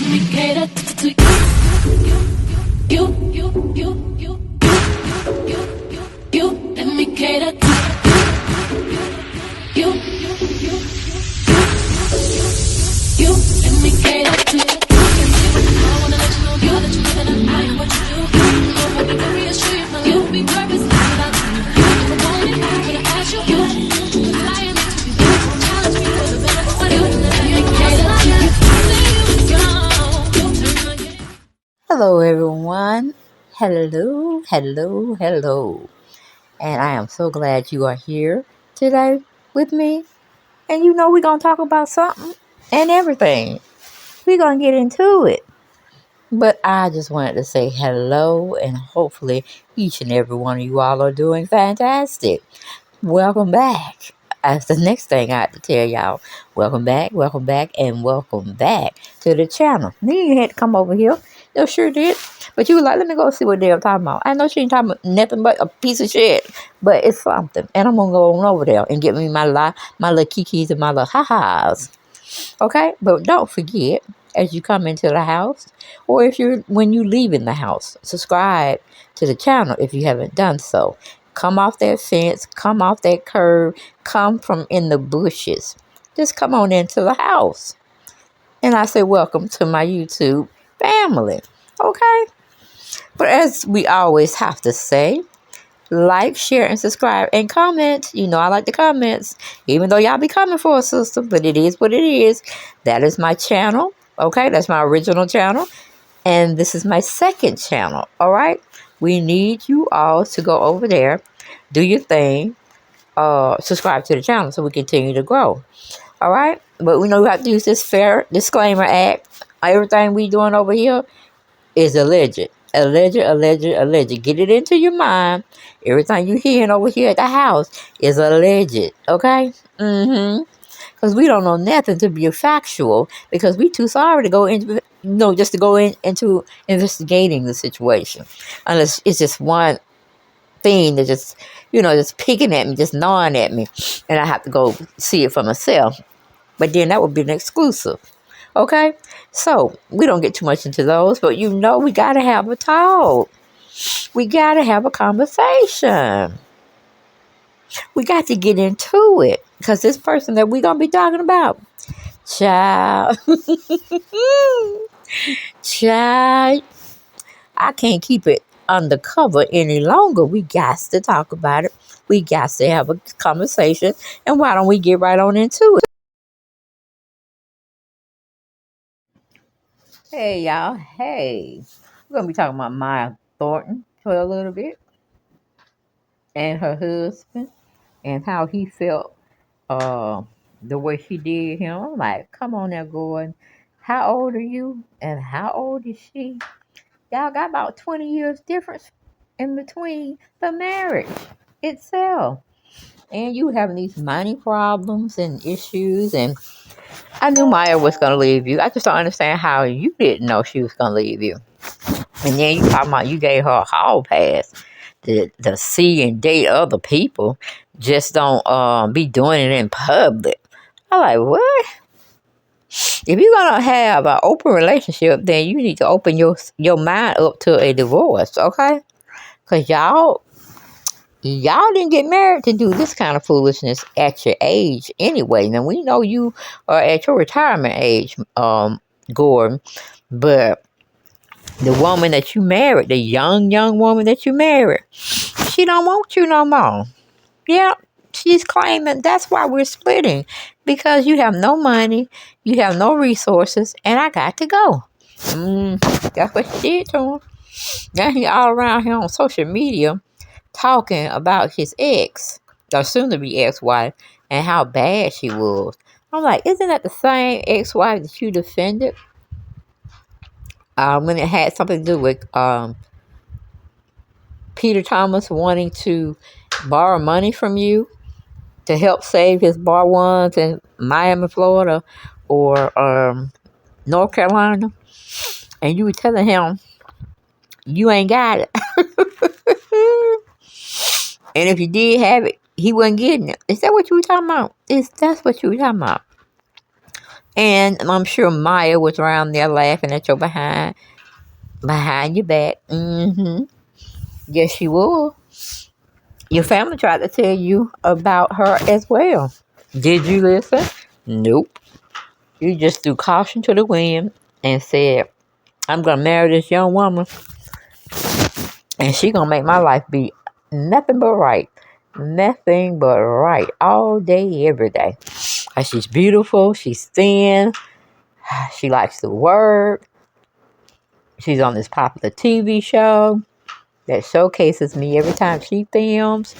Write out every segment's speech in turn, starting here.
me cater to you. Let me cater to you. Let me cater to you. I wanna let you know, girl, that you live and I am what you do. I want me to reassure you, my life will be purpose without you. If I want it, I'm gonna ask you. Flying into you, challenge me for the better for you. Let me cater to you. Hello, everyone. Hello. And I am so glad you are here today with me. And we're going to talk about something and everything. We're going to get into it. But I just wanted to say hello, and hopefully each and every one of you all are doing fantastic. Welcome back. That's the next thing I have to tell y'all. Welcome back, and welcome back to the channel. Then you had to come over here. You sure did. But you were like, let me go see what they're talking about. I know she ain't talking about nothing but a piece of shit. But it's something. And I'm going to go on over there and get me my little kikis and my little ha-has. Okay? But don't forget, as you come into the house, or when you leave in the house, subscribe to the channel if you haven't done so. Come off that fence, come off that curb, come from in the bushes. Just come on into the house. And I say, welcome to my YouTube family. Okay? But as we always have to say, like, share, and subscribe, and comment. I like the comments, even though y'all be coming for a sister, but it is what it is. That is my channel. Okay? That's my original channel. And this is my second channel. All right? We need you all to go over there, do your thing, subscribe to the channel so we continue to grow. All right? But we know we have to use this fair disclaimer act. Everything we doing over here is alleged. Alleged. Get it into your mind. Everything you hearing over here at the house is alleged. Okay? Because we don't know nothing to be factual, because we too sorry to go into, just to go into investigating the situation. Unless it's just one thing that just picking at me, just gnawing at me, and I have to go see it for myself. But then that would be an exclusive. Okay? So, we don't get too much into those, but we got to have a talk. We got to have a conversation. We got to get into it, because this person that we're going to be talking about, child, child, I can't keep it undercover any longer. We got to talk about it. We got to have a conversation. And why don't we get right on into it? Hey, y'all. Hey. We're going to be talking about Maya Thornton for a little bit, and her husband, and how he felt the way she did him. I'm like, come on now, Gordon. How old are you? And how old is she? Y'all got about 20 years difference in between the marriage itself. And you having these money problems and issues. And I knew Maya was going to leave you. I just don't understand how you didn't know she was going to leave you. And then you talking about you gave her a hall pass to see and date other people. Just don't be doing it in public. I'm like, what? If you're gonna have an open relationship, then you need to open your mind up to a divorce, okay? Cause y'all didn't get married to do this kind of foolishness at your age anyway. Now we know you are at your retirement age, Gordon, but the woman that you married, the young woman that you married, she don't want you no more. Yeah, she's claiming that's why we're splitting, because you have no money, you have no resources, and I got to go. That's what she did to him. Now he all around here on social media talking about his ex, or soon to be ex-wife, and how bad she was. I'm like, isn't that the same ex-wife that you defended when it had something to do with Peter Thomas wanting to borrow money from you to help save his bar ones in Miami, Florida, or North Carolina, and you were telling him you ain't got it, and if you did have it, he wasn't getting it. Is that what you were talking about? That's what you were talking about? And I'm sure Maya was around there laughing at your behind your back. Yes, she was. Your family tried to tell you about her as well. Did you listen? Nope. You just threw caution to the wind and said, I'm gonna marry this young woman and she gonna make my life be nothing but right. Nothing but right. All day, every day. She's beautiful, she's thin, she likes to work, she's on this popular TV show that showcases me every time she films.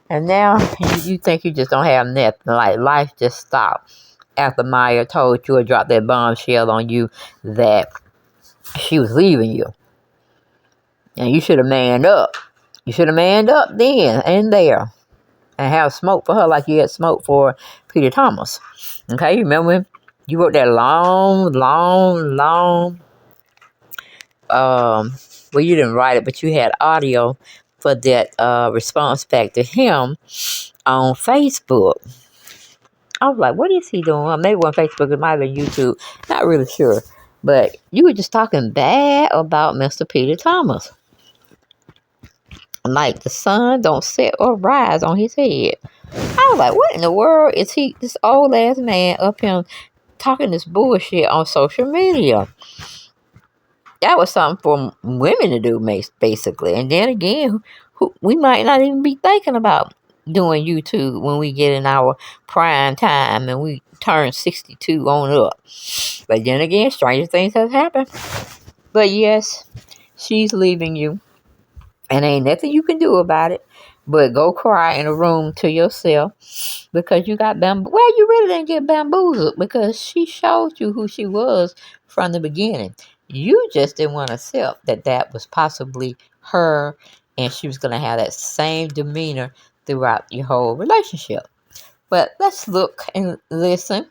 And now you think you just don't have nothing. Like life just stopped after Maya told you or dropped that bombshell on you that she was leaving you. And you should have manned up. You should have manned up then and there. And have smoke for her like you had smoke for Peter Thomas. Okay, you remember when you wrote that long, well, you didn't write it, but you had audio for that response back to him on Facebook. I was like, what is he doing? Maybe on Facebook, it might have been YouTube. Not really sure. But you were just talking bad about Mr. Peter Thomas. Like the sun don't set or rise on his head. I was like, what in the world is this old ass man up here talking this bullshit on social media? That was something for women to do, basically. And then again, we might not even be thinking about doing YouTube when we get in our prime time and we turn 62 on up. But then again, stranger things have happened. But yes, she's leaving you. And ain't nothing you can do about it but go cry in a room to yourself because you got bamboozled. Well, you really didn't get bamboozled because she showed you who she was from the beginning. You just didn't want to accept that was possibly her and she was going to have that same demeanor throughout your whole relationship. But let's look and listen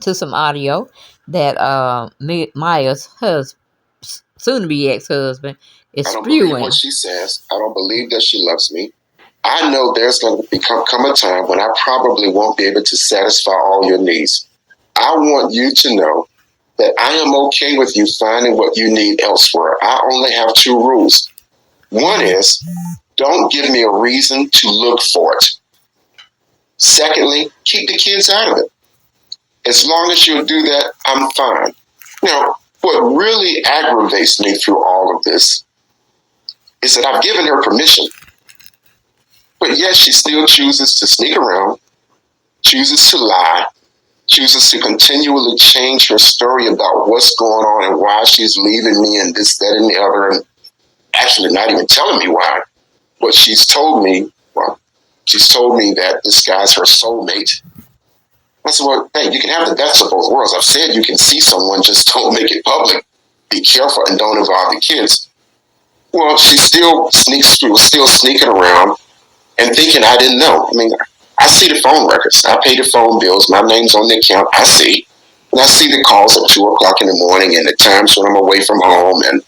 to some audio that Maya's husband, soon-to-be ex-husband, is I don't spewing. believe what she says. I don't believe that she loves me. I know there's going to come a time when I probably won't be able to satisfy all your needs. I want you to know that I am okay with you finding what you need elsewhere. I only have two rules. One is, don't give me a reason to look for it. Secondly, keep the kids out of it. As long as you'll do that, I'm fine. Now, what really aggravates me through all of this is that I've given her permission, but yet she still chooses to sneak around, chooses to lie, chooses to continually change her story about what's going on and why she's leaving me and this, that, and the other, and actually not even telling me why. What she's told me, she's told me that this guy's her soulmate. I said, well, hey, you can have the best of both worlds. I've said you can see someone, just don't make it public. Be careful and don't involve the kids. Well, she still was still sneaking around and thinking I didn't know. I mean, I see the phone records. I pay the phone bills. My name's on the account. I see. And I see the calls at 2 o'clock in the morning and the times when I'm away from home and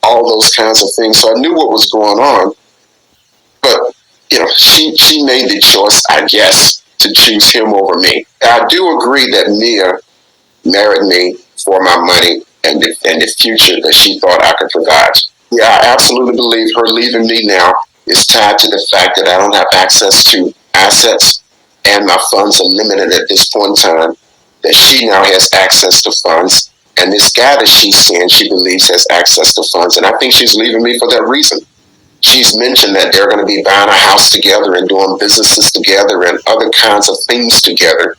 all those kinds of things. So I knew what was going on. But, she made the choice, I guess, to choose him over me. I do agree that Mia married me for my money and the future that she thought I could provide. Yeah, I absolutely believe her leaving me now is tied to the fact that I don't have access to assets and my funds are limited at this point in time, that she now has access to funds. And this guy that she's seeing, she believes has access to funds. And I think she's leaving me for that reason. She's mentioned that they're going to be buying a house together and doing businesses together and other kinds of things together,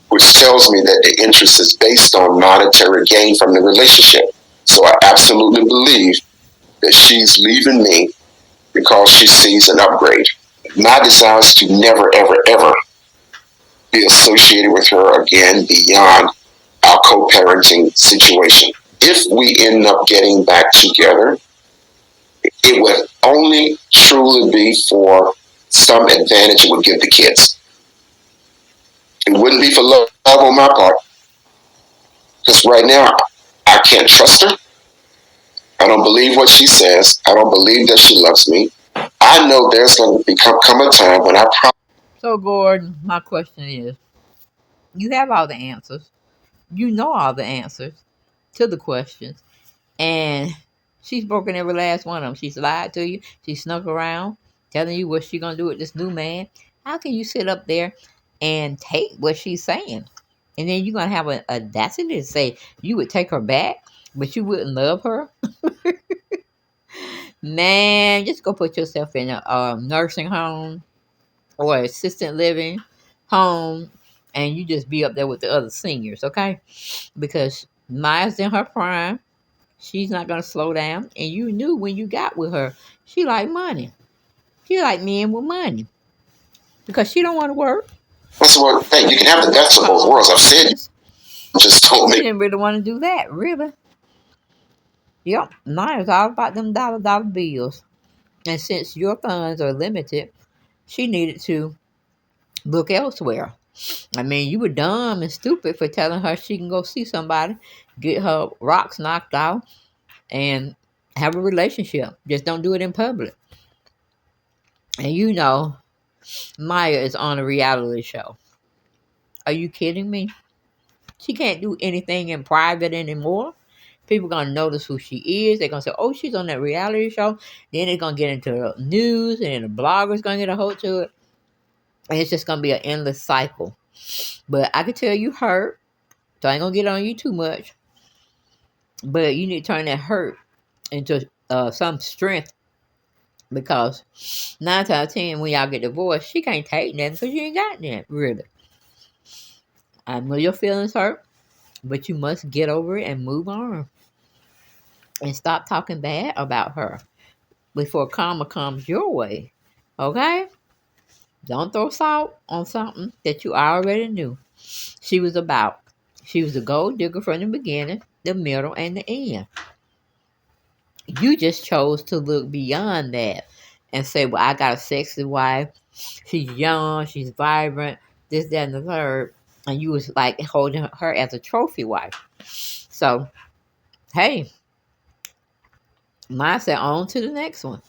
which tells me that the interest is based on monetary gain from the relationship. So I absolutely believe that she's leaving me because she sees an upgrade. My desire is to never, ever, ever be associated with her again beyond our co-parenting situation. If we end up getting back together, it would only truly be for some advantage it would give the kids. It wouldn't be for love on my part. Because right now, I can't trust her. I don't believe what she says. I don't believe that she loves me. I know there's going to come a time when I So, Gordon, my question is, you have all the answers. You know all the answers to the questions. And she's broken every last one of them. She's lied to you. She snuck around, telling you what she's going to do with this new man. How can you sit up there and take what she's saying? And then you're going to have an audacity to say you would take her back, but you wouldn't love her? Man, just go put yourself in a nursing home or assistant living home, and you just be up there with the other seniors, okay? Because Maya's in her prime. She's not gonna slow down. And you knew when you got with her, she like money. She like men with money. Because she don't want to work. That's what, hey, you can have the best of both worlds. I've said it. Just don't She make. didn't really want to do that, really. Yep. Maya's all about them dollar bills. And since your funds are limited, she needed to look elsewhere. I mean, you were dumb and stupid for telling her she can go see somebody, get her rocks knocked out, and have a relationship. Just don't do it in public. And you know, Maya is on a reality show. Are you kidding me? She can't do anything in private anymore. People gonna notice who she is. They're gonna say, "Oh, she's on that reality show." Then it's gonna get into the news, and then the bloggers gonna get a hold to it, and it's just gonna be an endless cycle. But I can tell you hurt, so I ain't gonna get on you too much. But you need to turn that hurt into some strength, because 9 times out of 10 when y'all get divorced, she can't take nothing because you ain't got nothing really. I know your feelings hurt, but you must get over it and move on. And stop talking bad about her before karma comes your way. Okay? Don't throw salt on something that you already knew she was about. She was a gold digger from the beginning, the middle, and the end. You just chose to look beyond that and say, well, I got a sexy wife. She's young, she's vibrant, this, that, and the third. And you was like holding her as a trophy wife. So, hey, mine said on to the next one.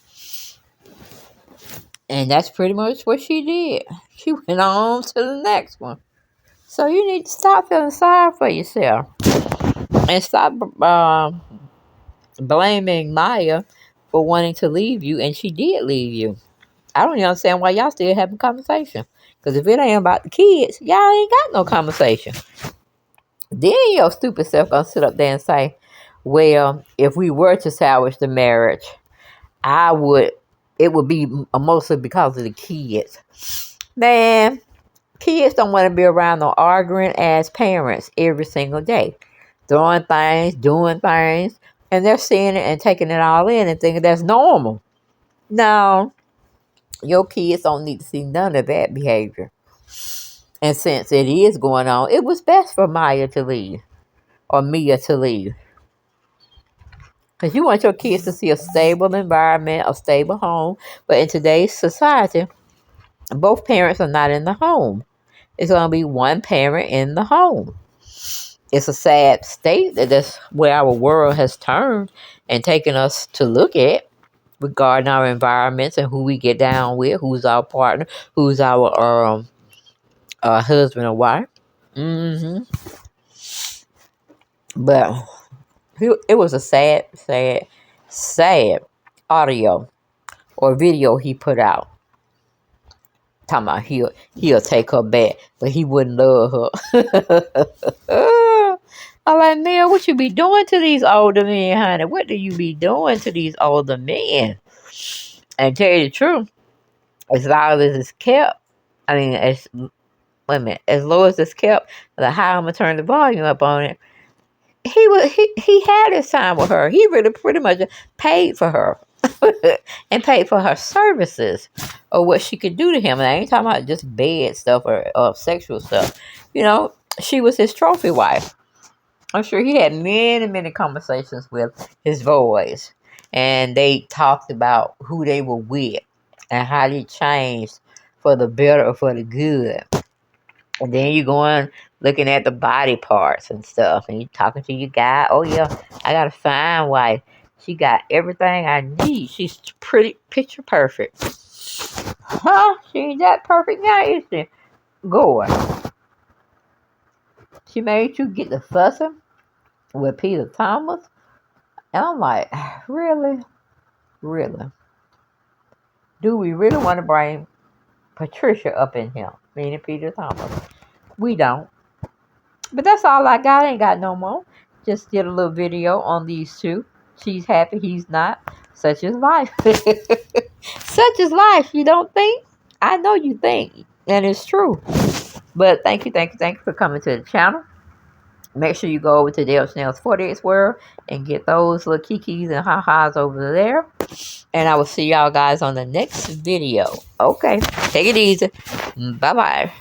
And that's pretty much what she did. She went on to the next one. So you need to stop feeling sorry for yourself. And stop blaming Maya for wanting to leave you. And she did leave you. I don't even understand why y'all still having conversation. Because if it ain't about the kids, y'all ain't got no conversation. Then your stupid self gonna sit up there and say, well, if we were to salvage the marriage, it would be mostly because of the kids. Man, kids don't want to be around no arguing ass parents every single day. Throwing things, doing things, and they're seeing it and taking it all in and thinking that's normal. No, your kids don't need to see none of that behavior. And since it is going on, it was best for Maya to leave. Or Mia to leave. Because you want your kids to see a stable environment, a stable home. But in today's society, both parents are not in the home. It's going to be one parent in the home. It's a sad state that that's where our world has turned and taken us to look at regarding our environments and who we get down with, who's our partner, who's our husband or wife. Mm-hmm. But it was a sad audio or video he put out. Talking about he'll take her back, but he wouldn't love her. I'm like, man, what you be doing to these older men, honey? What do you be doing to these older men? And tell you the truth, as long as it's kept, as low as it's kept, the higher I'm gonna turn the volume up on it. He had his time with her. He really pretty much paid for her and paid for her services or what she could do to him. And I ain't talking about just bed stuff or sexual stuff. You know, she was his trophy wife. I'm sure he had many, many conversations with his boys. And they talked about who they were with and how they changed for the better or for the good. And then you going looking at the body parts and stuff, and you talking to your guy. Oh yeah, I got a fine wife. She got everything I need. She's pretty picture perfect. Huh? She ain't that perfect now, is she? Go on. She made you get the fussing with Peter Thomas. And I'm like, really? Really? Do we really want to bring Patricia up in here? Meaning Peter Thomas. We don't. But that's all I got. I ain't got no more. Just did a little video on these two. She's happy, he's not. Such is life. Such is life. You don't think? I know you think. And it's true. But thank you for coming to the channel. Make sure you go over to Dale Snell's 48 World and get those little kikis and ha-has over there. And I will see y'all guys on the next video. Okay. Take it easy. Bye-bye.